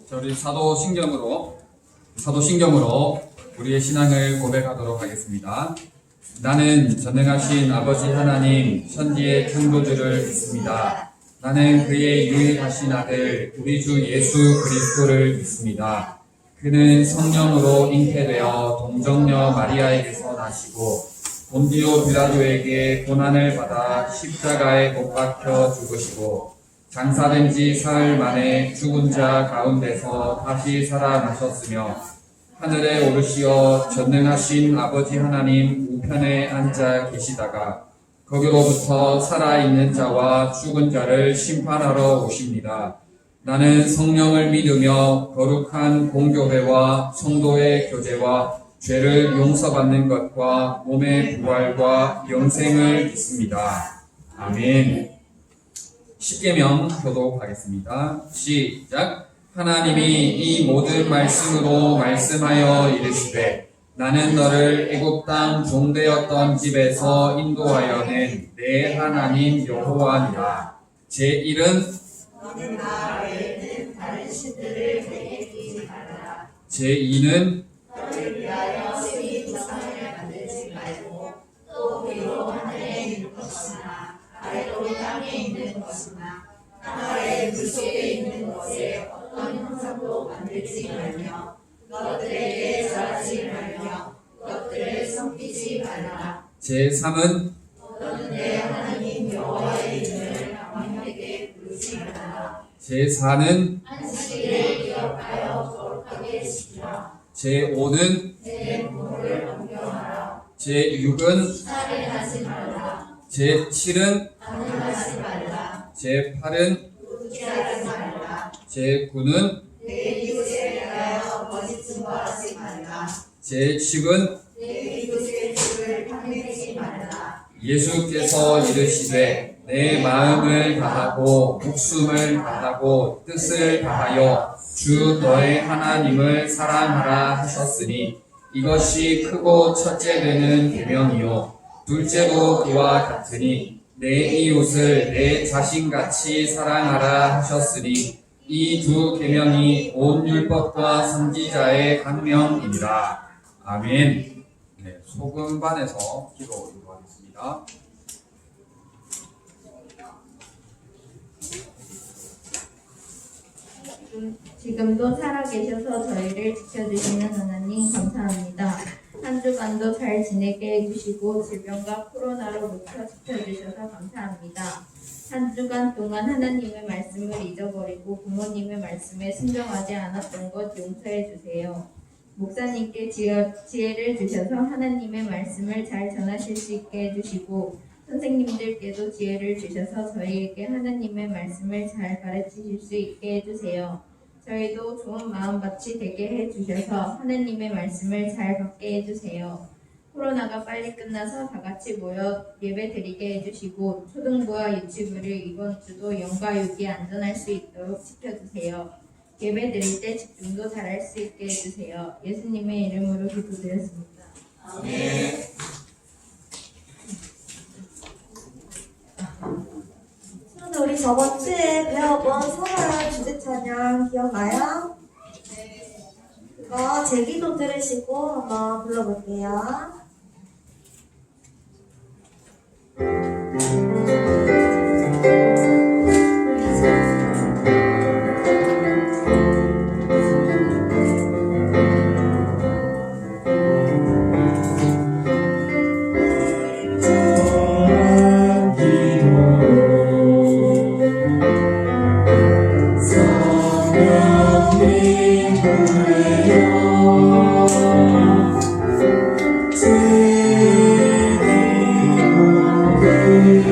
자, 우리 사도신경으로 우리의 신앙을 고백하도록 하겠습니다. 나는 전능하신 아버지 하나님 천지의 창조주를 믿습니다. 나는 그의 유일하신 아들 우리 주 예수 그리스도를 믿습니다. 그는 성령으로 잉태되어 동정녀 마리아에게서 나시고 본디오 빌라도에게 고난을 받아 십자가에 못 박혀 죽으시고 장사된 지 사흘 만에 죽은 자 가운데서 다시 살아나셨으며 하늘에 오르시어 전능하신 아버지 하나님 우편에 앉아 계시다가 거기로부터 살아있는 자와 죽은 자를 심판하러 오십니다. 나는 성령을 믿으며 거룩한 공교회와 성도의 교제와 죄를 용서받는 것과 몸의 부활과 영생을 믿습니다. 아멘. 십계명 교독하겠습니다. 시작. 하나님이 이 모든 말씀으로 말씀하여 이르시되 나는 너를 애굽 땅 종되었던 집에서 인도하여 낸 내 하나님 여호와니라. 제1은 너는 나 외에는 다른 신들을 내게 두지 말라. 제2는 너를 위하여 신이 조상을 만들지 말고 또 위로 하늘에 있는 것이나 아래로 땅에 있는 것이나 땅아래 물속에 있는 것에 어떤 형상도 만들지 말며 그것들에게 절하지 말며 그것들을 섬기지 말라. 제3은 너는 내 하나님 여호와의 이름을 왕에게 부르지 말라. 제4는 안식일을 기억하여 거룩하게 지키라. 제5는 내 몸을 넘겨하라. 제6은 살인하지 말라. 제7은 강요하지 말라. 제8은 도끼하지 말라. 제9는 내 이웃에 대하여 거짓 증거하지 말라. 제10은 내 이웃의 집을 탐내지 말라. 예수께서 이르시되 내 마음을 다하고 목숨을 다하고 뜻을 다하여 주 너의 하나님을 사랑하라 하셨으니 이것이 크고 첫째 되는 계명이요 둘째도 그와 같으니 내 이웃을 내 자신같이 사랑하라 하셨으니 이 두 계명이 온 율법과 선지자의 강명이니라. 아멘. 네, 소금반에서 기도 인도하겠습니다. 지금도 살아계셔서 저희를 지켜주시는 하나님 감사합니다. 한 주간도 잘 지내게 해주시고 질병과 코로나로부터 지켜주셔서 감사합니다. 한 주간 동안 하나님의 말씀을 잊어버리고 부모님의 말씀에 순종하지 않았던 것 용서해 주세요. 목사님께 지혜를 주셔서 하나님의 말씀을 잘 전하실 수 있게 해주시고 선생님들께도 지혜를 주셔서 저희에게 하나님의 말씀을 잘 가르치실 수 있게 해주세요. 저희도 좋은 마음밭이 되게 해주셔서 하나님의 말씀을 잘 받게 해주세요. 코로나가 빨리 끝나서 다 같이 모여 예배 드리게 해주시고 초등부와 유치부를 이번 주도 영과 육이 안전할 수 있도록 지켜주세요. 예배 드릴 때 집중도 잘할 수 있게 해주세요. 예수님의 이름으로 기도드렸습니다. 아멘. 그런데 우리 저번 주에 배워본 소설 주제 찬양 기억나요? 그거 제기도 들으시고 한번 불러볼게요. 모든 일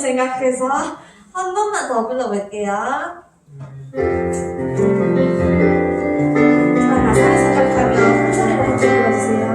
생각해서 한 번만 더 불러볼게요. 자, 가사를 생각하며 큰 소리로 함께 불러주세요.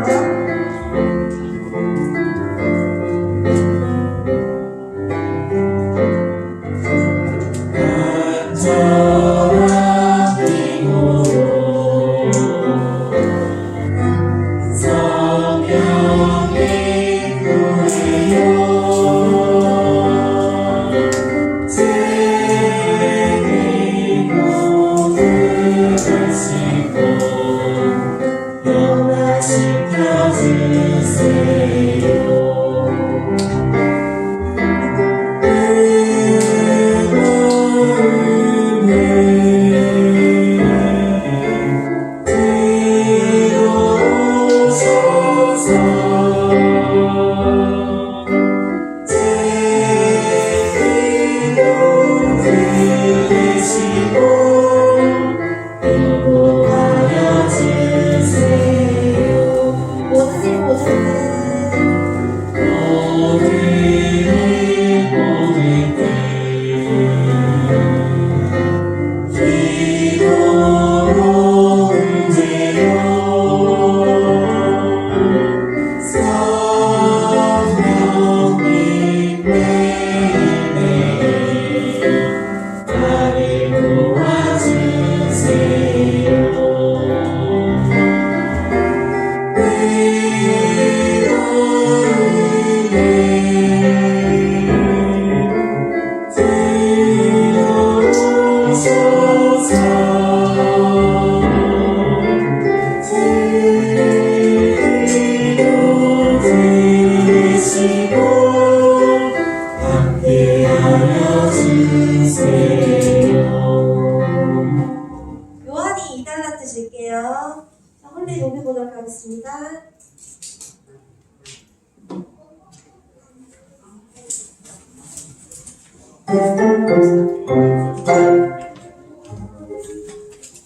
요한이 2달란트 줄게요. 자, 홀리 녹여 보도록 하겠습니다.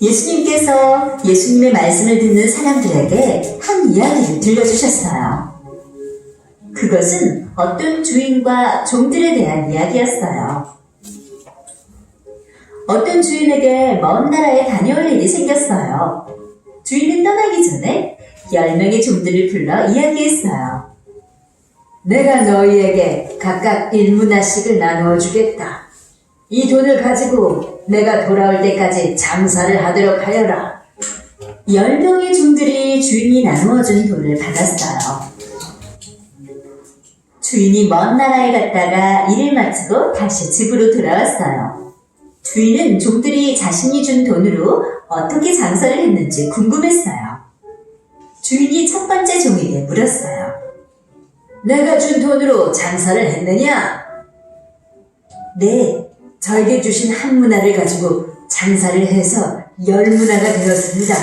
예수님께서 예수님의 말씀을 듣는 사람들에게 한 이야기를 들려주셨어요. 그것은 어떤 주인과 종들에 대한 이야기였어요. 어떤 주인에게 먼 나라에 다녀올 일이 생겼어요. 주인은 떠나기 전에 10명의 종들을 불러 이야기했어요. 내가 너희에게 각각 1문화씩을 나누어 주겠다. 이 돈을 가지고 내가 돌아올 때까지 장사를 하도록 하여라. 10명의 종들이 주인이 나누어준 돈을 받았어요. 주인이 먼 나라에 갔다가 일을 마치고 다시 집으로 돌아왔어요. 주인은 종들이 자신이 준 돈으로 어떻게 장사를 했는지 궁금했어요. 주인이 첫 번째 종에게 물었어요. 내가 준 돈으로 장사를 했느냐? 네, 저에게 주신 한 문화를 가지고 장사를 해서 10문화가 되었습니다.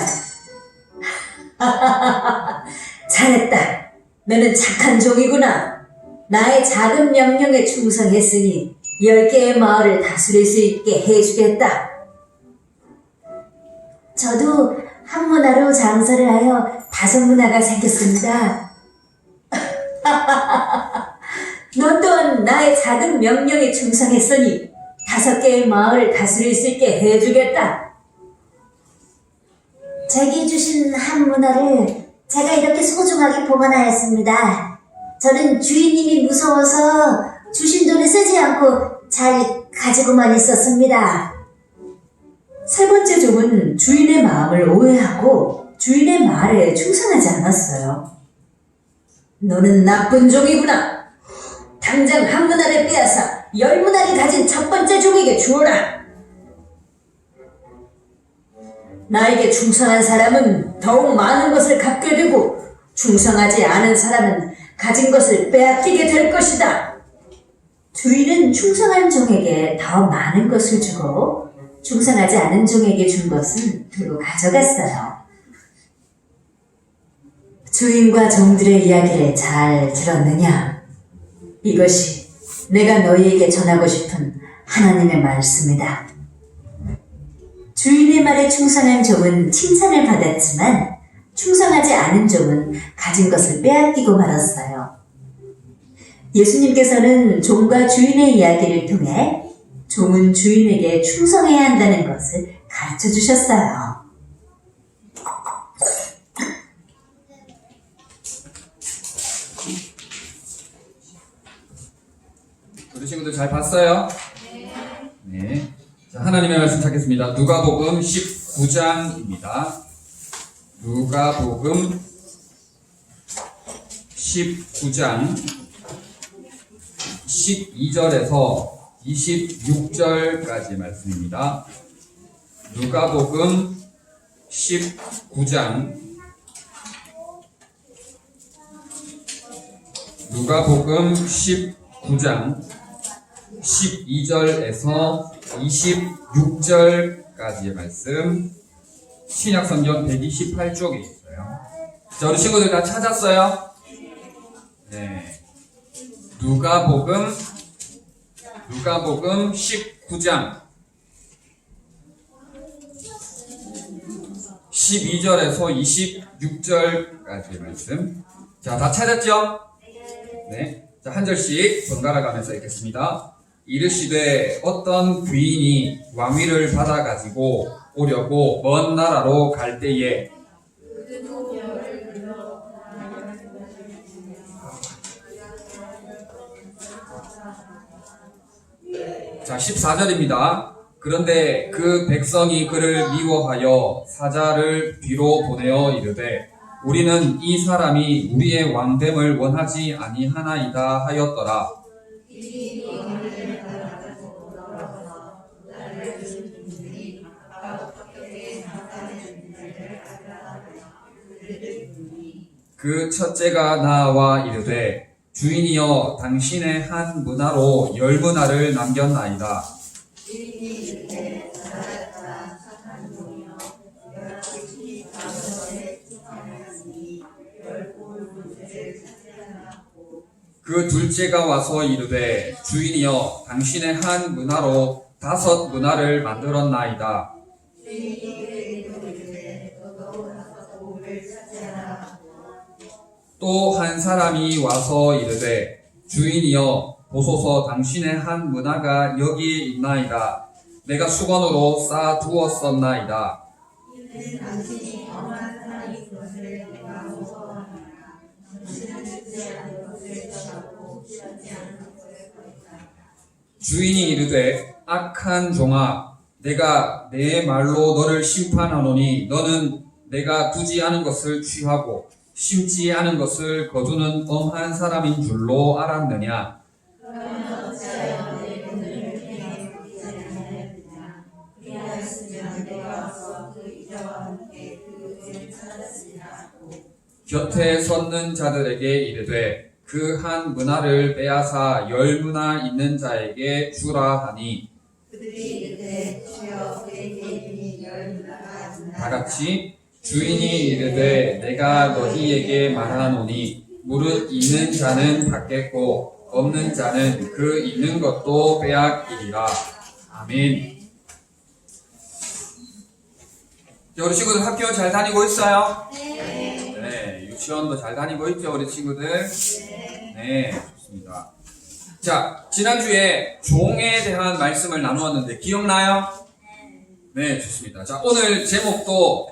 잘했다. 너는 착한 종이구나. 나의 작은 명령에 충성했으니 10개의 마을을 다스릴 수 있게 해주겠다. 저도 한 문화로 장사를 하여 5문화가 생겼습니다. 너 또한 나의 작은 명령에 충성했으니 5개의 마을을 다스릴 수 있게 해주겠다. 제게 주신 한 문화를 제가 이렇게 소중하게 보관하였습니다. 저는 주인님이 무서워서 주신 돈을 쓰지 않고 잘 가지고만 있었습니다. 세 번째 종은 주인의 마음을 오해하고 주인의 말에 충성하지 않았어요. 너는 나쁜 종이구나. 당장 한 문화를 빼앗아 10문화를 가진 첫 번째 종에게 주어라. 나에게 충성한 사람은 더욱 많은 것을 갖게 되고 충성하지 않은 사람은 가진 것을 빼앗기게 될 것이다. 주인은 충성한 종에게 더 많은 것을 주고 충성하지 않은 종에게 준 것은 두루 가져갔어요. 주인과 종들의 이야기를 잘 들었느냐? 이것이 내가 너희에게 전하고 싶은 하나님의 말씀이다. 주인의 말에 충성한 종은 칭찬을 받았지만 충성하지 않은 종은 가진 것을 빼앗기고 말았어요. 예수님께서는 종과 주인의 이야기를 통해 종은 주인에게 충성해야 한다는 것을 가르쳐 주셨어요. 우리 친구들 잘 봤어요? 네. 자, 하나님의 말씀 찾겠습니다. 누가복음 19장입니다. 누가복음 19장 12절에서 26절까지 말씀입니다. 누가복음 19장 12절에서 26절까지의 말씀, 신약성경 128쪽에 있어요. 자, 우리 친구들 다 찾았어요? 네. 누가복음 19장 12절에서 26절까지의 말씀. 자, 다 찾았죠? 네. 자, 한 절씩 번갈아 가면서 읽겠습니다. 이르시되 어떤 귀인이 왕위를 받아가지고 오려고 먼 나라로 갈 때에 자, 14절입니다. 그런데 그 백성이 그를 미워하여 사자를 뒤로 보내어 이르되 우리는 이 사람이 우리의 왕됨을 원하지 아니하나이다 하였더라. 그 첫째가 나와 이르되 주인이여 당신의 한 문화로 10문화를 남겼나이다. 그 둘째가 와서 이르되 주인이여 당신의 한 문화로 5문화를 만들었나이다. 또 한 사람이 와서 이르되 주인이여 보소서 당신의 한 문화가 여기에 있나이다. 내가 수건으로 쌓아 두었었나이다. 주인이 이르되 악한 종아 내가 내 말로 너를 심판하노니 너는 내가 두지 않은 것을 취하고 심지 않은 것을 거두는 엄한 사람인 줄로 알았느냐. 곁에 섰는 자들에게 이르되 그 한 문화를 빼앗아 10문화 있는 자에게 주라 하니 다같이 주인이 이르되 내가 너희에게 말하노니 무릇 있는 자는 받겠고 없는 자는 그 있는 것도 빼앗기리라. 아멘. 자, 우리 친구들 학교 잘 다니고 있어요? 네. 유치원도 잘 다니고 있죠, 우리 친구들? 네, 좋습니다. 자, 지난주에 종에 대한 말씀을 나누었는데 기억나요? 네, 좋습니다. 자, 오늘 제목도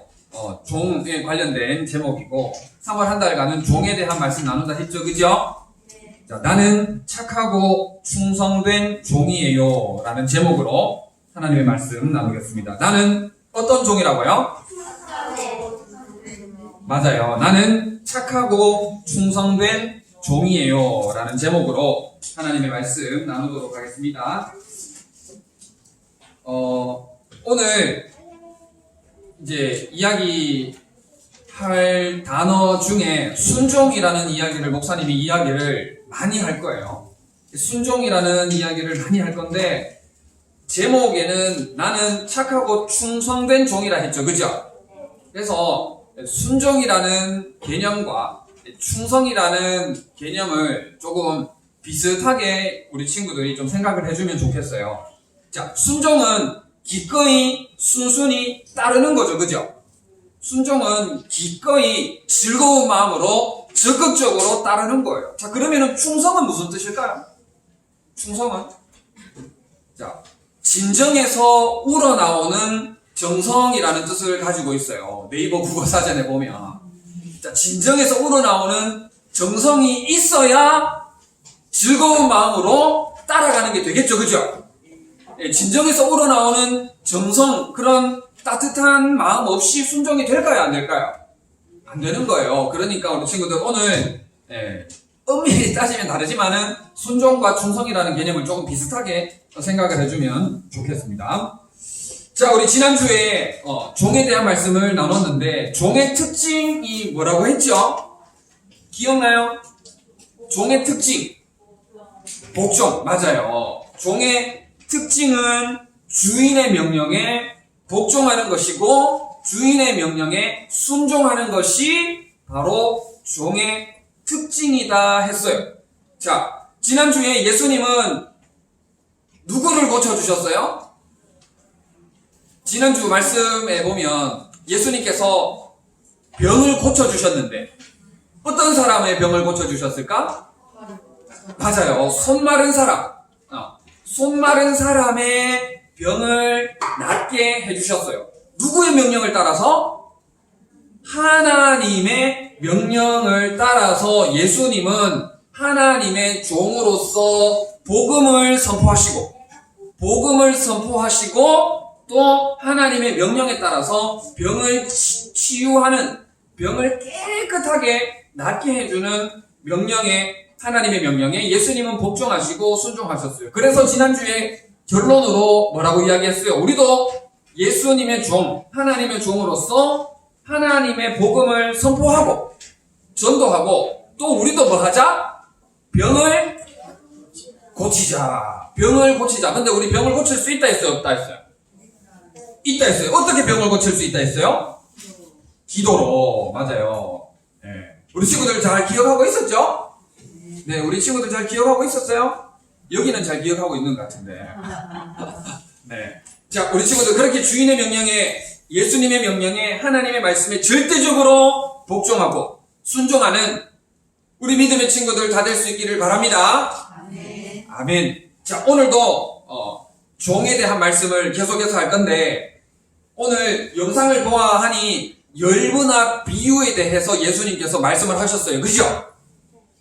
종에 관련된 제목이고 3월 한 달간은 종에 대한 말씀 나눈다 했죠, 그죠? 자, 나는 착하고 충성된 종이에요 라는 제목으로 하나님의 말씀 나누겠습니다. 나는 어떤 종이라고요? 맞아요. 나는 착하고 충성된 종이에요 라는 제목으로 하나님의 말씀 나누도록 하겠습니다. 오늘 이제 이야기할 단어 중에 순종이라는 이야기를 목사님이 이야기를 많이 할 거예요. 순종이라는 이야기를 많이 할 건데 제목에는 나는 착하고 충성된 종이라 했죠. 그죠? 그래서 순종이라는 개념과 충성이라는 개념을 조금 비슷하게 우리 친구들이 좀 생각을 해주면 좋겠어요. 자, 순종은 기꺼이 순순히 따르는 거죠. 그죠? 순종은 기꺼이 즐거운 마음으로 적극적으로 따르는 거예요. 자, 그러면은 충성은 무슨 뜻일까요? 충성은? 자, 진정에서 우러나오는 정성이라는 뜻을 가지고 있어요. 네이버 국어사전에 보면. 자, 진정에서 우러나오는 정성이 있어야 즐거운 마음으로 따라가는 게 되겠죠. 그죠? 예, 진정에서 우러나오는 정성, 그런 따뜻한 마음 없이 순종이 될까요? 안 될까요? 안 되는 거예요. 그러니까 우리 친구들 오늘 엄밀히 따지면 다르지만은 순종과 충성이라는 개념을 조금 비슷하게 생각을 해주면 좋겠습니다. 자, 우리 지난주에 종에 대한 말씀을 나눴는데 종의 특징이 뭐라고 했죠? 기억나요? 종의 특징 복종. 맞아요. 종의 특징은 주인의 명령에 복종하는 것이고 주인의 명령에 순종하는 것이 바로 종의 특징이다 했어요. 자, 지난주에 예수님은 누구를 고쳐주셨어요? 지난주 말씀에 보면 예수님께서 병을 고쳐주셨는데 어떤 사람의 병을 고쳐주셨을까? 맞아요. 손 마른 사람. 손 마른 사람의 병을 낫게 해주셨어요. 누구의 명령을 따라서? 하나님의 명령을 따라서 예수님은 하나님의 종으로서 복음을 선포하시고 또 하나님의 명령에 따라서 병을 치유하는, 병을 깨끗하게 낫게 해주는 하나님의 명령에 예수님은 복종하시고 순종하셨어요. 그래서 지난주에 결론으로 뭐라고 이야기했어요? 우리도 예수님의 종, 하나님의 종으로서 하나님의 복음을 선포하고 전도하고 또 우리도 뭐 하자? 병을 고치자. 근데 우리 병을 고칠 수 있다 했어요? 없다 했어요? 있다 했어요. 어떻게 병을 고칠 수 있다 했어요? 기도로. 맞아요. 네. 우리 친구들 잘 기억하고 있었죠? 네, 우리 친구들 잘 기억하고 있었어요? 여기는 잘 기억하고 있는 것 같은데. 네. 자, 우리 친구들 그렇게 주인의 명령에, 예수님의 명령에, 하나님의 말씀에 절대적으로 복종하고 순종하는 우리 믿음의 친구들 다 될 수 있기를 바랍니다. 아멘. 아멘. 자, 오늘도 종에 대한 말씀을 계속해서 할 건데 오늘 영상을 보아하니 열무나 비유에 대해서 예수님께서 말씀을 하셨어요. 그죠?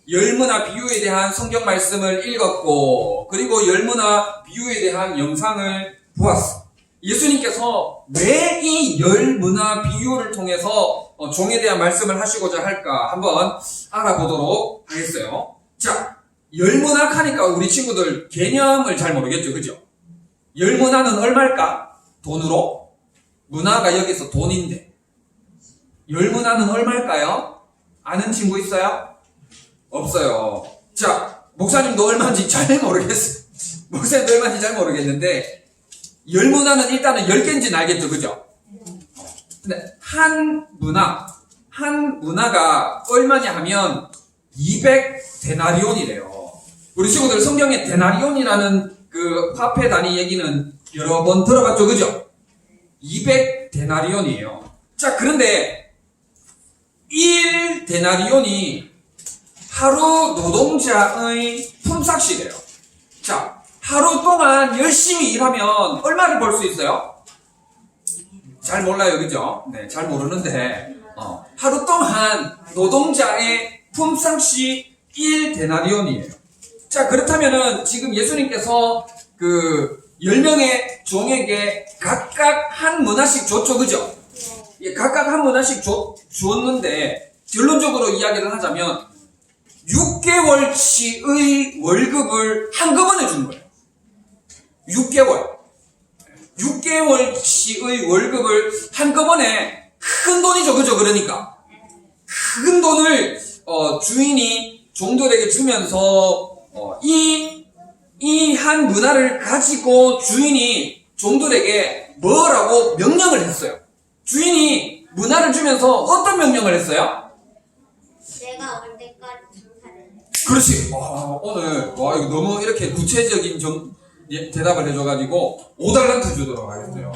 열무나 비유에 대한 성경 말씀을 읽었고 그리고 열무나 비유에 대한 영상을 보았어. 예수님께서 왜 이 열무나 비유를 통해서 종에 대한 말씀을 하시고자 할까 한번 알아보도록 하겠어요. 자, 열문학 하니까 우리 친구들 개념을 잘 모르겠죠. 그죠? 열문화는 얼마일까? 돈으로? 문화가 여기서 돈인데 열문화는 얼마일까요? 아는 친구 있어요? 없어요. 자, 목사님도 얼마인지 잘 모르겠어요. 목사님도 얼마인지 잘 모르겠는데 열문화는 일단은 10개인지는 알겠죠. 그죠? 근데 한 문화가 얼마냐 하면 200데나리온이래요. 우리 친구들 성경에 데나리온이라는 그 화폐 단위 얘기는 여러 번 들어봤죠. 그죠? 200데나리온이에요. 자, 그런데 1데나리온이 하루 노동자의 품삯이래요. 자, 하루 동안 열심히 일하면 얼마를 벌 수 있어요? 잘 몰라요. 그죠? 네, 잘 모르는데 하루 동안 노동자의 품삯이 1데나리온이에요. 자, 그렇다면은 지금 예수님께서 그 10명의 종에게 각각 한 문화씩 줬죠. 그죠? 예, 각각 한 문화씩 줬는데 결론적으로 이야기를 하자면 6개월치의 월급을 한꺼번에 준 거예요. 6개월치의 월급을 한꺼번에 큰 돈이죠. 그죠? 그러니까 큰 돈을 주인이 종들에게 주면서 이 한 문화를 가지고 주인이 종들에게 뭐라고 명령을 했어요. 주인이 문화를 주면서 어떤 명령을 했어요? 내가 올 때까지 장사를 해. 그렇지. 오늘 이거 너무 이렇게 구체적인 대답을 해줘가지고 5달란트 주도록 하겠어요.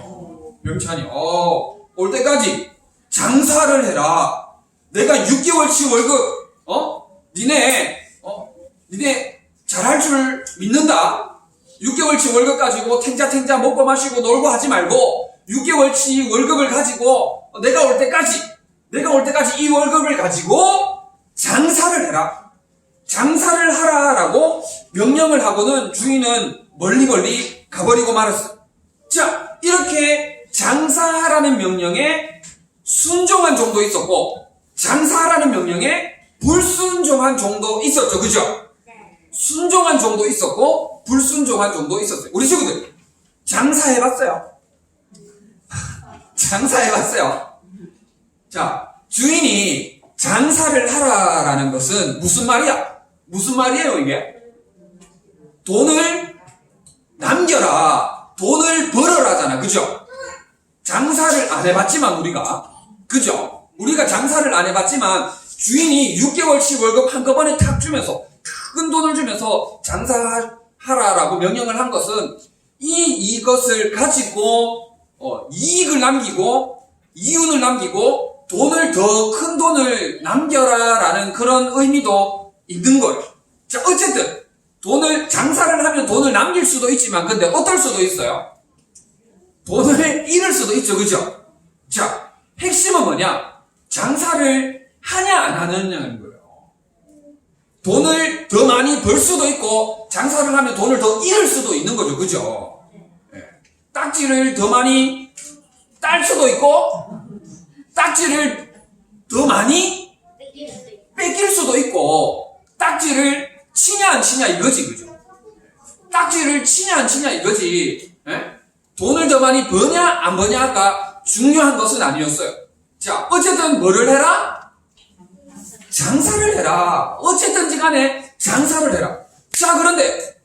명찬이 올 때까지 장사를 해라. 내가 6개월치 월급 니네 잘할 줄 믿는다. 6개월치 월급 가지고 탱자 먹고 마시고 놀고 하지 말고 6개월치 월급을 가지고 내가 올 때까지 이 월급을 가지고 장사를 해라. 장사를 하라라고 명령을 하고는 주인은 멀리 가버리고 말았어. 자, 이렇게 장사하라는 명령에 순종한 종도 있었고 장사하라는 명령에 불순종한 종도 있었죠. 그죠? 순종한 종도 있었고 불순종한 종도 있었어요. 우리 친구들 장사해봤어요? 장사해봤어요? 자, 주인이 장사를 하라라는 것은 무슨 말이야? 무슨 말이에요 이게? 돈을 남겨라, 돈을 벌어라잖아. 그죠? 장사를 안 해봤지만 그죠? 우리가 장사를 안 해봤지만 주인이 6개월치 월급 한꺼번에 탁 주면서 큰 돈을 주면서 장사하라라고 명령을 한 것은 이것을 가지고 이익을 남기고 이윤을 남기고 돈을 더 큰 돈을 남겨라라는 그런 의미도 있는 거예요. 자, 어쨌든 장사를 하면 돈을 남길 수도 있지만 근데 어떨 수도 있어요? 돈을 잃을 수도 있죠. 그죠? 자, 핵심은 뭐냐? 장사를 하냐 안 하느냐는 거예요. 돈을 더 많이 벌 수도 있고 장사를 하면 돈을 더 잃을 수도 있는 거죠. 그죠? 네. 딱지를 더 많이 딸 수도 있고 딱지를 더 많이 뺏길 수도 있고 딱지를 치냐 안 치냐 이거지. 그죠? 딱지를 치냐 안 치냐 이거지. 네? 돈을 더 많이 버냐 안 버냐가 중요한 것은 아니었어요. 자, 어쨌든 뭐를 해라? 장사를 해라. 어쨌든지 간에 장사를 해라. 자, 그런데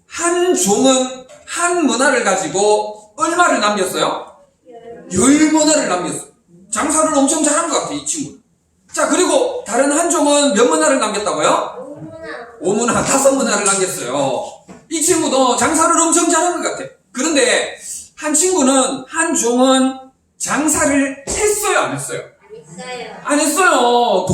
한 종은 한 문화를 가지고 얼마를 남겼어요? 10문화를 남겼어요. 장사를 엄청 잘한 것 같아, 이 친구는. 자, 그리고 다른 한 종은 몇 문화를 남겼다고요? 5문화, 5문화를 남겼어요. 이 친구도 장사를 엄청 잘한 것 같아. 그런데 한 종은 장사를 했어요, 안 했어요? 안 했어요.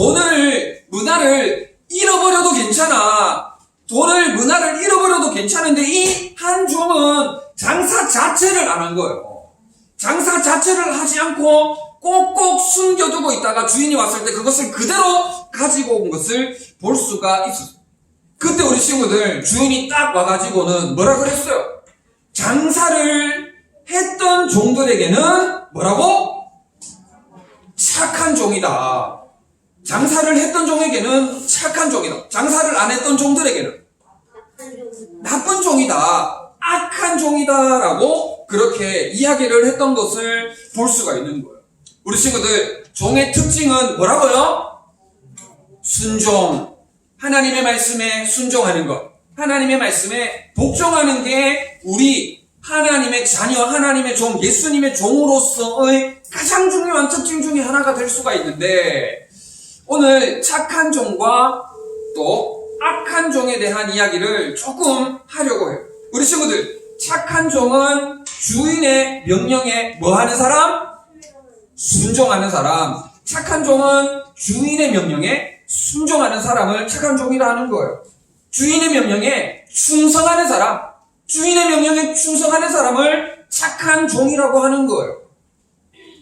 문화를 잃어버려도 괜찮아. 문화를 잃어버려도 괜찮은데 이 한 종은 장사 자체를 안 한 거예요. 장사 자체를 하지 않고 꼭꼭 숨겨두고 있다가 주인이 왔을 때 그것을 그대로 가지고 온 것을 볼 수가 있었어요. 그때 우리 친구들 주인이 딱 와가지고는 뭐라 그랬어요? 장사를 했던 종들에게는 뭐라고? 착한 종이다. 장사를 했던 종에게는 착한 종이다. 장사를 안 했던 종들에게는 나쁜 종이다. 악한 종이다라고 그렇게 이야기를 했던 것을 볼 수가 있는 거예요. 우리 친구들 종의 특징은 뭐라고요? 순종. 하나님의 말씀에 순종하는 것. 하나님의 말씀에 복종하는 게 우리 하나님의 자녀, 하나님의 종, 예수님의 종으로서의 가장 중요한 특징 중에 하나가 될 수가 있는데 오늘 착한 종과 또 악한 종에 대한 이야기를 조금 하려고 해요. 우리 친구들, 착한 종은 주인의 명령에 뭐 하는 사람? 순종하는 사람. 착한 종은 주인의 명령에 순종하는 사람을 착한 종이라 하는 거예요. 주인의 명령에 충성하는 사람, 주인의 명령에 충성하는 사람을 착한 종이라고 하는 거예요.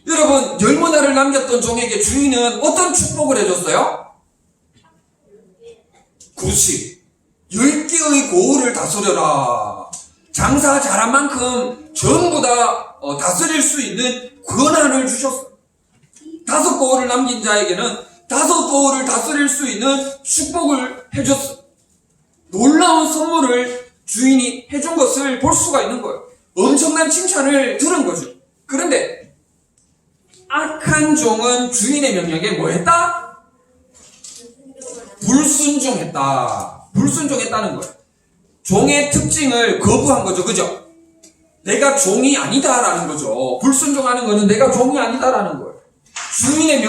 여러분, 10문화를 남겼던 종에게 주인은 어떤 축복을 해줬어요? 그렇지. 10개의 고을을 다스려라. 장사 잘한 만큼 전부 다 다스릴 수 있는 권한을 주셨어요. 5고을을 남긴 자에게는 5고을을 다스릴 수 있는 축복을 해줬어요. 놀라운 선물을 주인이 해준 것을 볼 수가 있는 거예요. 엄청난 칭찬을 들은 거죠. 그런데 악한 종은 주인의 명령에 뭐 했다? 불순종했다는 거예요. 종의 특징을 거부한 거죠. 그죠? 내가 종이 아니다라는 거죠. 불순종하는 거는 내가 종이 아니다라는 거예요. 주인의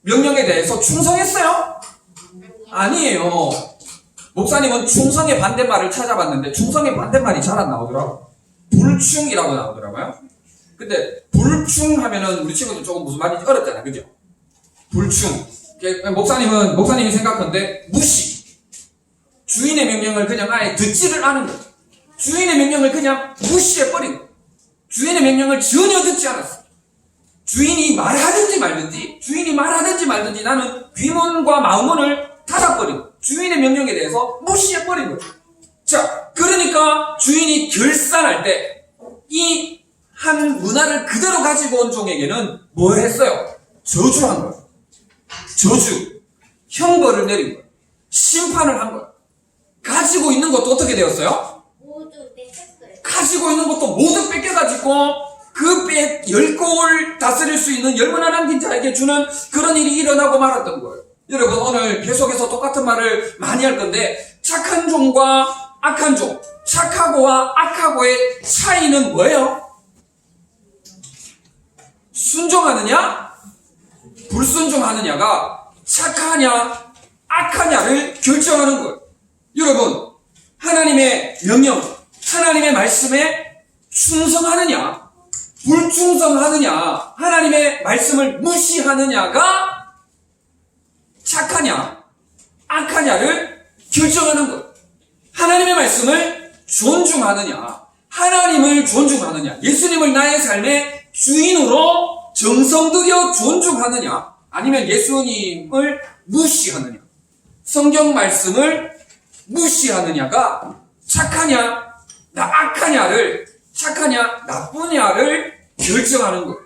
명령에 대해서 충성했어요? 아니에요. 목사님은 충성의 반대말을 찾아봤는데 충성의 반대말이 잘 안 나오더라고요. 불충이라고 나오더라고요. 근데 불충하면은 우리 친구들 조금 무슨 말인지 어렵잖아요. 그죠? 불충. 목사님이 생각하는데 무시. 주인의 명령을 그냥 아예 듣지를 않은 거예요. 주인의 명령을 그냥 무시해버린 거예요. 주인의 명령을 전혀 듣지 않았어요. 주인이 말하든지 말든지 나는 귀문과 마음문을 닫아버린 거예요. 주인의 명령에 대해서 무시해버린 거예요. 자, 그러니까 주인이 결산할 때 이 한 문화를 그대로 가지고 온 종에게는 뭘 했어요? 저주한 거예요. 저주. 형벌을 내린 거예요. 심판을 한 거예요. 가지고 있는 것도 어떻게 되었어요? 모두 뺏겼어요. 가지고 있는 것도 모두 뺏겨가지고 그 10골 다스릴 수 있는 10문화 남긴 자에게 주는 그런 일이 일어나고 말았던 거예요. 여러분 오늘 계속해서 똑같은 말을 많이 할 건데 착한 종과 악한 종, 착하고와 악하고의 차이는 뭐예요? 순종하느냐 불순종하느냐가 착하냐 악하냐를 결정하는 거예요. 여러분 하나님의 명령, 하나님의 말씀에 충성하느냐 불충성하느냐, 하나님의 말씀을 무시하느냐가 착하냐 악하냐를 결정하는 거예요. 하나님의 말씀을 존중하느냐, 하나님을 존중하느냐, 예수님을 나의 삶의 주인으로 정성 들여 존중하느냐, 아니면 예수님을 무시하느냐, 성경 말씀을 무시하느냐가 착하냐 악하냐를, 착하냐 나쁘냐를 결정하는 거예요.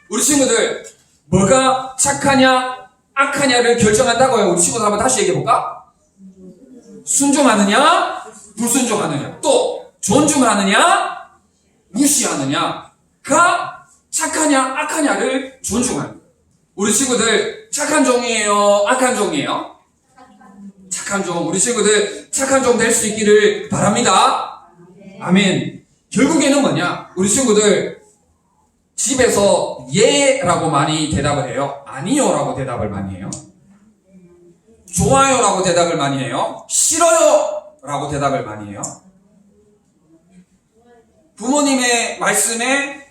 우리 친구들 뭐가 착하냐 악하냐를 결정한다고요? 우리 친구들 한번 다시 얘기해볼까? 순종하느냐 불순종하느냐, 또 존중하느냐 무시하느냐가 착하냐 악하냐를 존중하는 거예요. 우리 친구들 착한 종이에요 악한 종이에요? 착한 종. 우리 친구들 착한 종 될 수 있기를 바랍니다. 아멘. 결국에는 뭐냐, 우리 친구들 집에서 예라고 많이 대답을 해요? 아니요 라고 대답을 많이 해요? 좋아요 라고 대답을 많이 해요? 싫어요 라고 대답을 많이 해요? 부모님의 말씀에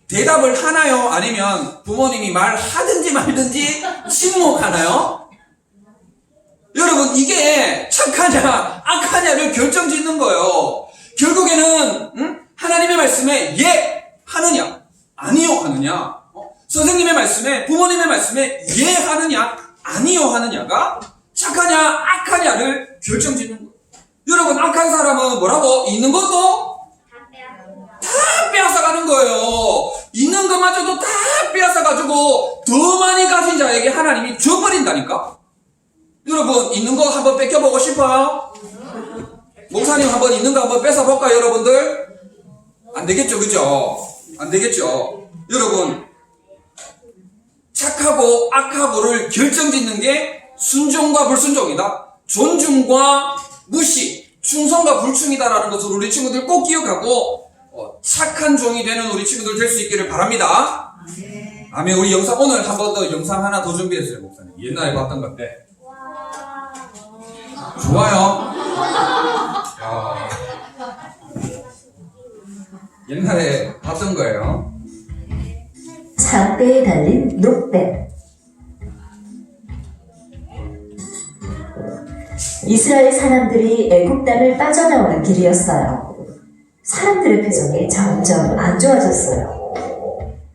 대답을 하나요? 아니면 부모님이 말하든지 말든지 침묵하나요? 여러분 이게 착하냐 악하냐를 결정짓는 거예요. 결국에는 하나님의 말씀에 예 하느냐 아니요 하느냐, 선생님의 말씀에, 부모님의 말씀에 예 하느냐 아니요 하느냐가 착하냐 악하냐를 결정짓는 거예요. 여러분 악한 사람은 뭐라고? 있는 것도 다 빼앗아가는 거예요. 있는 것마저도 다 빼앗아가지고 더 많이 가진 자에게 하나님이 줘버린다니까. 여러분 있는 거 한번 뺏겨보고 싶어요? 목사님 한번 있는 거 한번 뺏어볼까요 여러분들? 안 되겠죠, 그죠? 안 되겠죠. 여러분 착하고 악하고를 결정짓는 게 순종과 불순종이다, 존중과 무시, 충성과 불충이다라는 것을 우리 친구들 꼭 기억하고 착한 종이 되는 우리 친구들 될 수 있기를 바랍니다. 아멘. 우리 영상 오늘 한 번 더 영상 하나 더 준비했어요. 목사님 옛날에 봤던 건데 좋아요. 옛날에 봤던 거예요. 장대에 달린 녹뱀. 이스라엘 사람들이 애굽 땅을 빠져나오는 길이었어요. 사람들의 표정이 점점 안 좋아졌어요.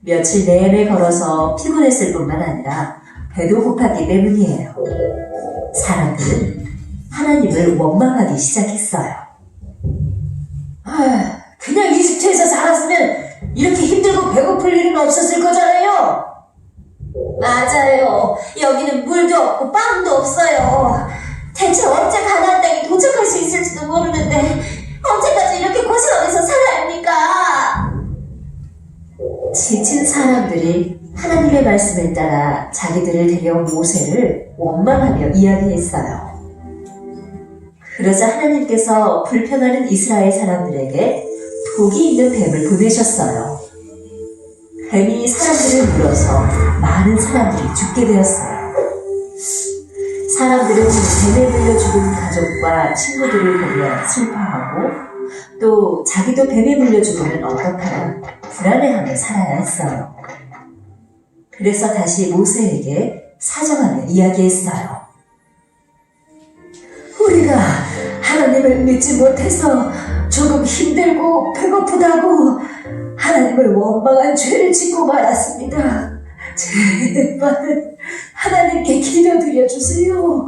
며칠 내내 걸어서 피곤했을 뿐만 아니라 배도 고팠기 때문이에요. 사람들은 하나님을 원망하기 시작했어요. 그냥 이집트에서 살았으면 이렇게 힘들고 배고플 일은 없었을 거잖아요. 맞아요. 여기는 물도 없고 빵도 없어요. 대체 언제 가나안 땅에 도착할 수 있을지도 모르는데 언제까지 이렇게 고생하면서 살아야 합니까? 지친 사람들이 하나님의 말씀에 따라 자기들을 데려온 모세를 원망하며 이야기했어요. 그러자 하나님께서 불평하는 이스라엘 사람들에게 독이 있는 뱀을 보내셨어요. 뱀이 사람들을 물어서 많은 사람들이 죽게 되었어요. 사람들은 뱀에 물려 죽은 가족과 친구들을 보며 슬퍼하고 또 자기도 뱀에 물려 죽으면 어떡하나 불안해하며 살아야 했어요. 그래서 다시 모세에게 사정하며 이야기했어요. 우리가 하나님을 믿지 못해서 조금 힘들고 배고프다고 하나님을 원망한 죄를 짓고 말았습니다. 제발 하나님께 기도드려 주세요.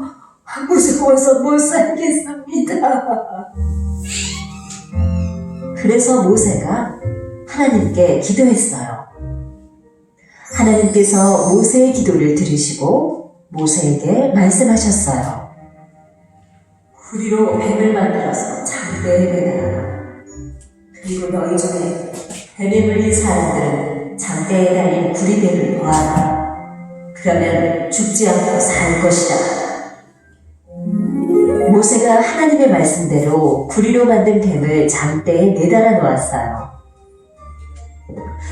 무서워서 못 살겠습니다. 그래서 모세가 하나님께 기도했어요. 하나님께서 모세의 기도를 들으시고 모세에게 말씀하셨어요. 구리로 뱀을 만들어서 장대에 매달아라. 그리고 너희 중에 뱀에 물린 사람들은 장대에 달린 구리뱀을 보아라. 그러면 죽지 않고 살 것이다. 모세가 하나님의 말씀대로 구리로 만든 뱀을 장대에 매달아 놓았어요.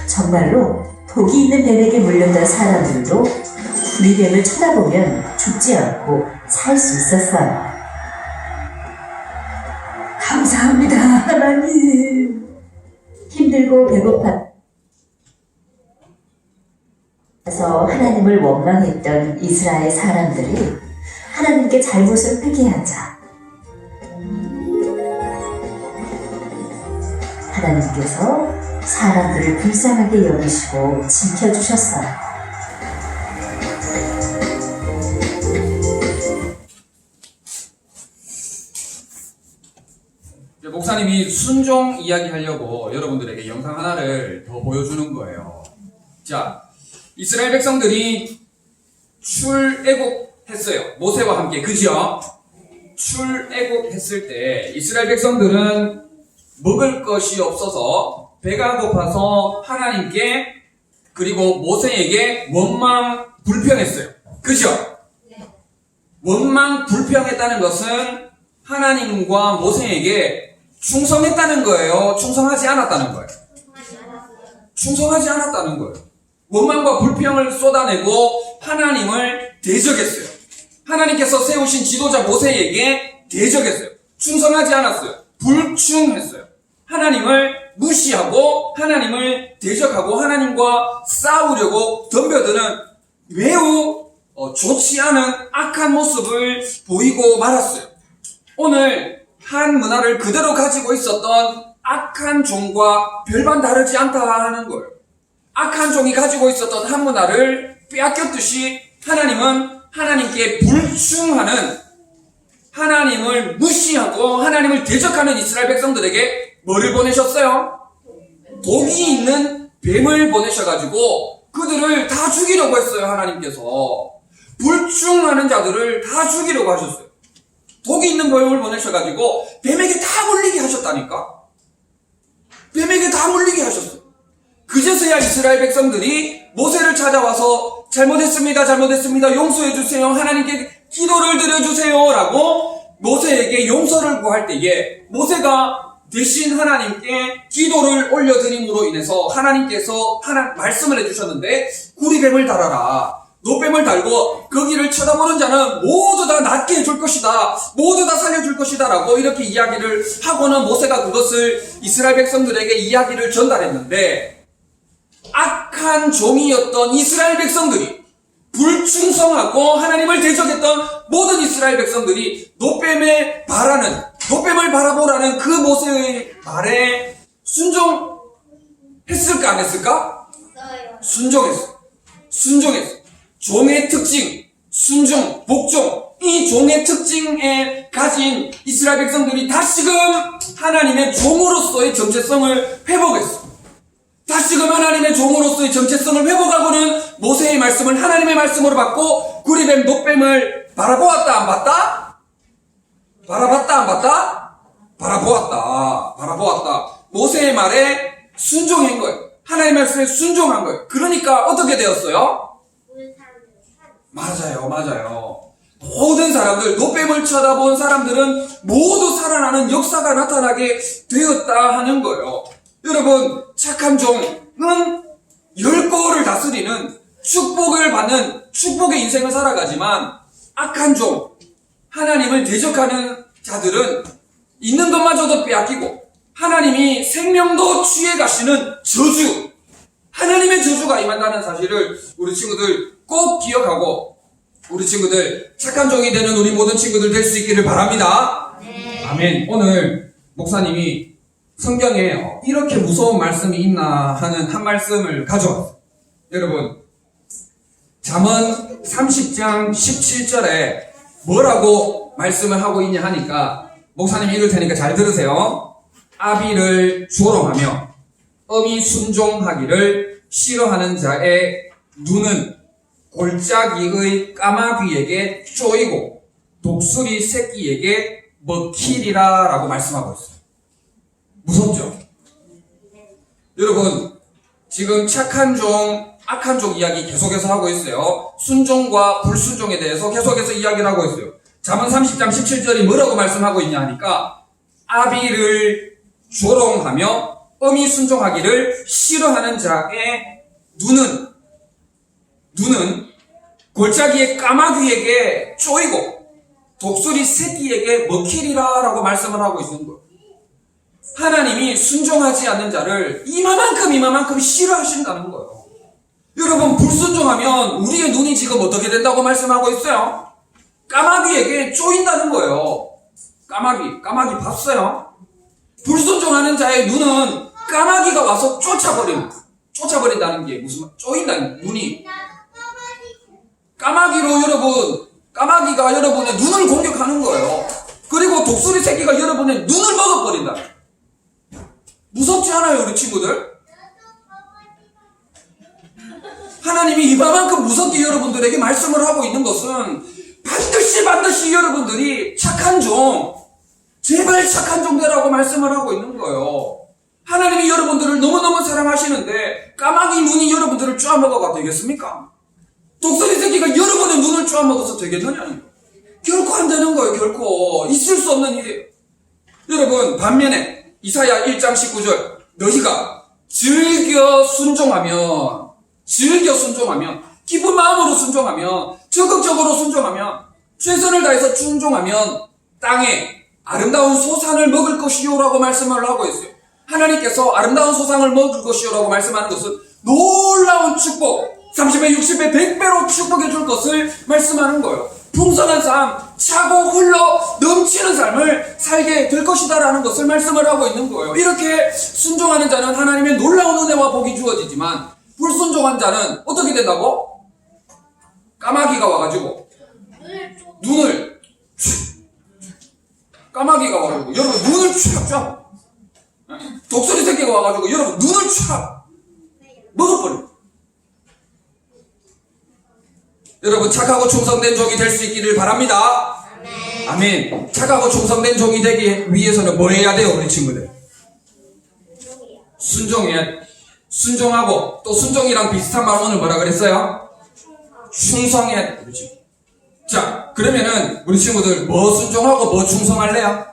정말로 독이 있는 뱀에게 물렸던 사람들도 구리뱀을 쳐다보면 죽지 않고 살 수 있었어요. 감사합니다, 하나님. 힘들고 배고파서 하나님을 원망했던 이스라엘 사람들이 하나님께 잘못을 회개하자 하나님께서 사람들을 불쌍하게 여기시고 지켜주셨어요. 목사님이 순종 이야기 하려고 여러분들에게 영상 하나를 더 보여주는 거예요. 자, 이스라엘 백성들이 출애굽했어요. 모세와 함께. 그죠? 출애굽했을 때 이스라엘 백성들은 먹을 것이 없어서 배가 고파서 하나님께 그리고 모세에게 원망 불평했어요. 그죠? 원망 불평했다는 것은 하나님과 모세에게 충성했다는 거예요? 충성하지 않았다는 거예요? 충성하지 않았다는 거예요. 원망과 불평을 쏟아내고 하나님을 대적했어요. 하나님께서 세우신 지도자 모세에게 대적했어요. 충성하지 않았어요. 불충했어요. 하나님을 무시하고 하나님을 대적하고 하나님과 싸우려고 덤벼드는 매우 좋지 않은 악한 모습을 보이고 말았어요. 오늘 한 문화를 그대로 가지고 있었던 악한 종과 별반 다르지 않다 하는 거예요. 악한 종이 가지고 있었던 한 문화를 빼앗겼듯이 하나님은 하나님께 불충하는, 하나님을 무시하고 하나님을 대적하는 이스라엘 백성들에게 뭐를 보내셨어요? 독이 있는 뱀을 보내셔가지고 그들을 다 죽이려고 했어요. 하나님께서 불충하는 자들을 다 죽이려고 하셨어요. 독이 있는 뱀을 보내셔가지고 뱀에게 다 물리게 하셨다니까. 뱀에게 다 물리게 하셨어요. 그제서야 이스라엘 백성들이 모세를 찾아와서 잘못했습니다. 용서해주세요. 하나님께 기도를 드려주세요. 라고 모세에게 용서를 구할 때에 모세가 대신 하나님께 기도를 올려드림으로 인해서 하나님께서 말씀을 해주셨는데 구리뱀을 달아라. 노뱀을 달고 거기를 쳐다보는 자는 모두 다 낫게 해줄 것이다. 모두 다 살려줄 것이다. 라고 이렇게 이야기를 하고는 모세가 그것을 이스라엘 백성들에게 이야기를 전달했는데 악한 종이었던 이스라엘 백성들이 불충성하고 하나님을 대적했던 모든 이스라엘 백성들이 노뱀을 바라보라는 그 모세의 말에 순종했을까 안 했을까? 순종했어. 종의 특징, 순종, 복종, 이 종의 특징에 가진 이스라엘 백성들이 다시금 하나님의 종으로서의 정체성을 회복했어. 다시금 하나님의 종으로서의 정체성을 회복하고는 모세의 말씀을 하나님의 말씀으로 받고 구리뱀, 노뱀을 바라보았다 안 봤다? 바라봤다 안 봤다? 바라보았다. 모세의 말에 순종한 거예요. 하나님의 말씀에 순종한 거예요. 그러니까 어떻게 되었어요? 맞아요. 모든 사람들, 노뱀을 쳐다본 사람들은 모두 살아나는 역사가 나타나게 되었다 하는 거예요. 여러분, 착한 종은 10거를 다스리는 축복을 받는 축복의 인생을 살아가지만 악한 종, 하나님을 대적하는 자들은 있는 것마저도 빼앗기고 하나님이 생명도 취해가시는 저주, 하나님의 저주가 임한다는 사실을 우리 친구들 꼭 기억하고 우리 친구들 착한 종이 되는 우리 모든 친구들 될 수 있기를 바랍니다. 아멘. 오늘 목사님이 성경에 이렇게 무서운 말씀이 있나 하는 한 말씀을 가져왔어요. 여러분, 잠언 30장 17절에 뭐라고 말씀을 하고 있냐 하니까 목사님이 읽을 테니까 잘 들으세요. 아비를 조롱하며 엄히 순종하기를 싫어하는 자의 눈은 골짜기의 까마귀에게 쪼이고 독수리 새끼에게 먹히리라 라고 말씀하고 있어요. 무섭죠? 여러분, 지금 착한 종, 악한 종 이야기 계속해서 하고 있어요. 순종과 불순종에 대해서 계속해서 이야기를 하고 있어요. 잠언 30장 17절이 뭐라고 말씀하고 있냐 하니까 아비를 조롱하며 엄히 순종하기를 싫어하는 자의 눈은 골짜기의 까마귀에게 쪼이고 독수리 새끼에게 먹히리라 라고 말씀을 하고 있는 거예요. 하나님이 순종하지 않는 자를 이만큼 싫어하신다는 거예요. 여러분, 불순종하면 우리의 눈이 지금 어떻게 된다고 말씀하고 있어요? 까마귀에게 쪼인다는 거예요. 까마귀 봤어요? 불순종하는 자의 눈은 까마귀가 와서 쫓아버린다는 게 무슨 말? 쪼인다는 눈이. 까마귀가 여러분의 눈을 공격하는 거예요. 그리고 독수리 새끼가 여러분의 눈을 먹어버린다. 무섭지 않아요, 우리 친구들? 하나님이 이만큼 무섭게 여러분들에게 말씀을 하고 있는 것은 반드시 여러분들이 착한 종, 제발 착한 종 되라고 말씀을 하고 있는 거예요. 하나님이 여러분들을 너무너무 사랑하시는데 까마귀 눈이 여러분들을 쪼아먹어가 되겠습니까? 독수리 새끼가 여러분의 눈을 쪼아먹어서 되겠느냐? 결코 안 되는 거예요. 결코 있을 수 없는 일이에요. 여러분, 반면에 이사야 1장 19절 너희가 즐겨 순종하면 기쁜 마음으로 순종하면 적극적으로 순종하면 최선을 다해서 순종하면 땅에 아름다운 소산을 먹을 것이요 라고 말씀을 하고 있어요. 하나님께서 아름다운 소산을 먹을 것이요 라고 말씀하는 것은 놀라운 축복, 30배, 60배, 100배로 축복해 줄 것을 말씀하는 거예요. 풍성한 삶, 차고 흘러 넘치는 삶을 살게 될 것이다 라는 것을 말씀을 하고 있는 거예요. 이렇게 순종하는 자는 하나님의 놀라운 은혜와 복이 주어지지만 불순종한 자는 어떻게 된다고? 까마귀가 와가지고 여러분 눈을 쫙 독수리 새끼가 와가지고 여러분 눈을 쫙 먹어버려. 여러분, 착하고 충성된 종이 될 수 있기를 바랍니다. 아멘. 착하고 충성된 종이 되기 위해서는 뭐 해야 돼요, 우리 친구들? 순종하고 또 순종이랑 비슷한 말 오늘 뭐라 그랬어요? 충성해야 돼. 그렇지. 자, 그러면은 우리 친구들 뭐 순종하고 뭐 충성할래요?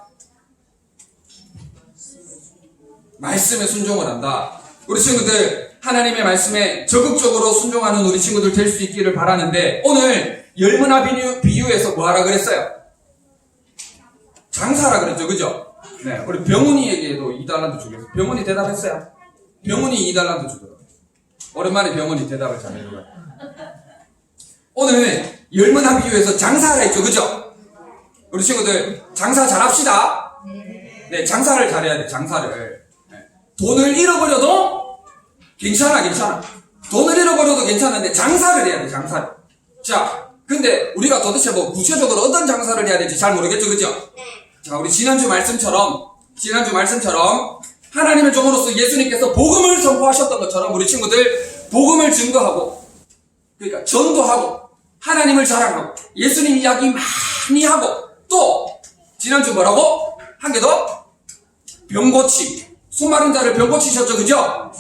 말씀에 순종을 한다. 우리 친구들 하나님의 말씀에 적극적으로 순종하는 우리 친구들 될 수 있기를 바라는데 오늘 열무나 비유에서 뭐 하라 그랬어요? 장사하라 그랬죠, 그죠? 네, 우리 병훈이에게도 2달란트 주겠어요. 병훈이 대답했어요. 병훈이 2달란트 주더라고요. 오랜만에 병훈이 대답을 잘해줘요. 오늘 열무나 비유에서 장사하라 했죠, 그죠? 우리 친구들 장사 잘합시다. 네, 장사를 잘해야 돼, 장사를. 네. 돈을 잃어버려도 괜찮아. 돈을 잃어버려도 괜찮은데 장사를 해야 돼, 장사를. 자, 근데 우리가 도대체 뭐 구체적으로 어떤 장사를 해야 될지 잘 모르겠죠, 그죠? 자, 우리 지난주 말씀처럼 하나님의 종으로서 예수님께서 복음을 선포하셨던 것처럼 우리 친구들 복음을 증거하고, 그러니까 전도하고, 하나님을 자랑하고, 예수님 이야기 많이 하고, 또 지난주 뭐라고? 한 개 더? 병고침. 수많은 자를 병고치셨죠, 그죠?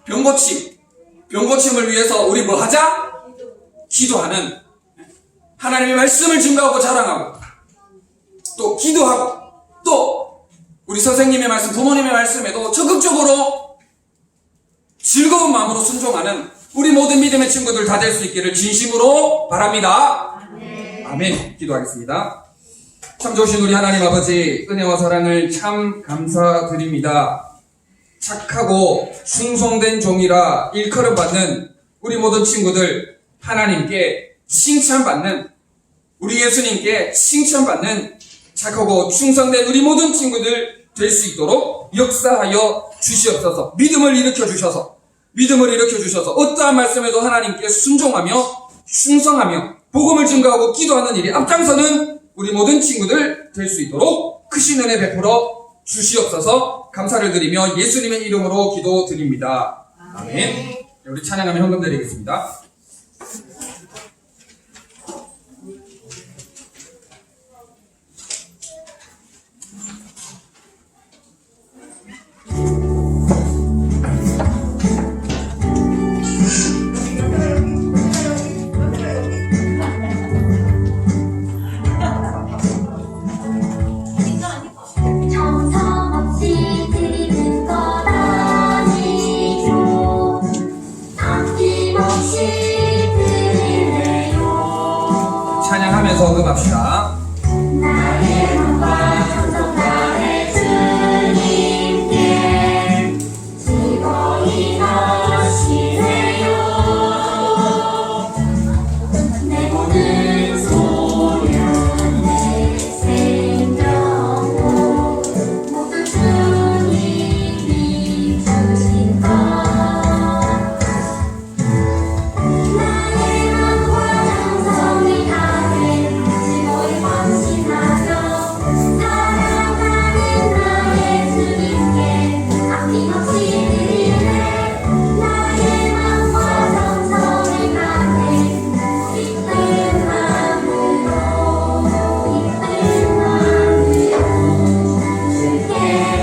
병고침을 위해서 우리 뭐 하자? 기도하는, 하나님의 말씀을 증거하고 자랑하고, 또 기도하고, 또 우리 선생님의 말씀, 부모님의 말씀에도 적극적으로 즐거운 마음으로 순종하는 우리 모든 믿음의 친구들 다 될 수 있기를 진심으로 바랍니다. 아멘. 기도하겠습니다. 참 좋으신 우리 하나님 아버지, 은혜와 사랑을 참 감사드립니다. 착하고 충성된 종이라 일컬음 받는 우리 모든 친구들, 하나님께 칭찬받는 우리 예수님께 칭찬받는 착하고 충성된 우리 모든 친구들 될 수 있도록 역사하여 주시옵소서. 믿음을 일으켜 주셔서 어떠한 말씀에도 하나님께 순종하며 충성하며 복음을 증거하고 기도하는 일에 앞장서는 우리 모든 친구들 될 수 있도록 크신 은혜 베풀어 주시옵소서. 감사를 드리며 예수님의 이름으로 기도드립니다. 아멘. 우리 찬양하며 헌금 드리겠습니다. 정성없이 드리는 것 아니죠. 아낌없이 드리네요. 찬양하면서 헌금합시다. 나의 마음과 정성 다해 주님께 즐거이 하시네요. 내 모든 소유 내 생명도 모두 주님이 주신 것. 나의 마음과 정성을 다해 즐거이 헌신하며 사랑하는 나의 주님께 아낌없이 드리네. 나의 마음과 정성을 다해 기쁜 마음으로 주께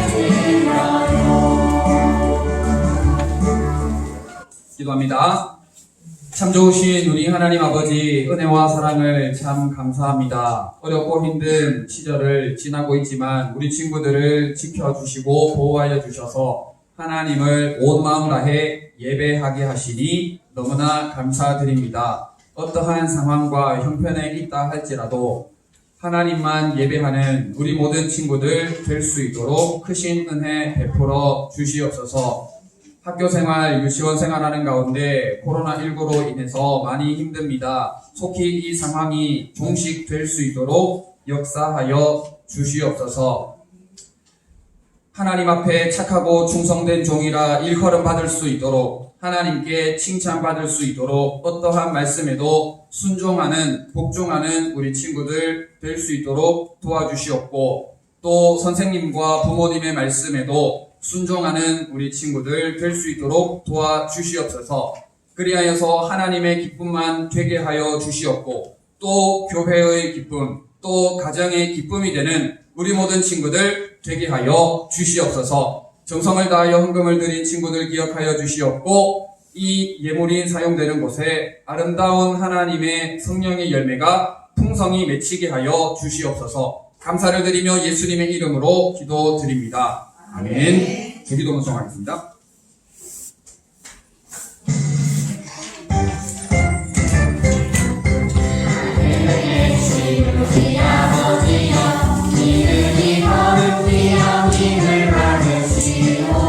드려요. 기도합니다. 참 좋으신 우리 하나님 아버지, 은혜와 사랑을 참 감사합니다. 어렵고 힘든 시절을 지나고 있지만 우리 친구들을 지켜주시고 보호하여 주셔서 하나님을 온 마음 다해 예배하게 하시니 너무나 감사드립니다. 어떠한 상황과 형편에 있다 할지라도 하나님만 예배하는 우리 모든 친구들 될 수 있도록 크신 은혜 베풀어 주시옵소서. 학교 생활, 유치원 생활하는 가운데 코로나19로 인해서 많이 힘듭니다. 속히 이 상황이 종식될 수 있도록 역사하여 주시옵소서. 하나님 앞에 착하고 충성된 종이라 일컬음 받을 수 있도록, 하나님께 칭찬받을 수 있도록, 어떠한 말씀에도 순종하는, 복종하는 우리 친구들 될 수 있도록 도와주시옵고, 또 선생님과 부모님의 말씀에도 순종하는 우리 친구들 될 수 있도록 도와주시옵소서. 그리하여서 하나님의 기쁨만 되게 하여 주시옵고, 또 교회의 기쁨, 또 가정의 기쁨이 되는 우리 모든 친구들 되게 하여 주시옵소서. 정성을 다하여 헌금을 드린 친구들 기억하여 주시옵고, 이 예물이 사용되는 곳에 아름다운 하나님의 성령의 열매가 풍성히 맺히게 하여 주시옵소서. 감사를 드리며 예수님의 이름으로 기도드립니다. 아멘. 제기도 문송하겠습니다. 우리 아버지여 이름이 거룩히 여김을 받으시오.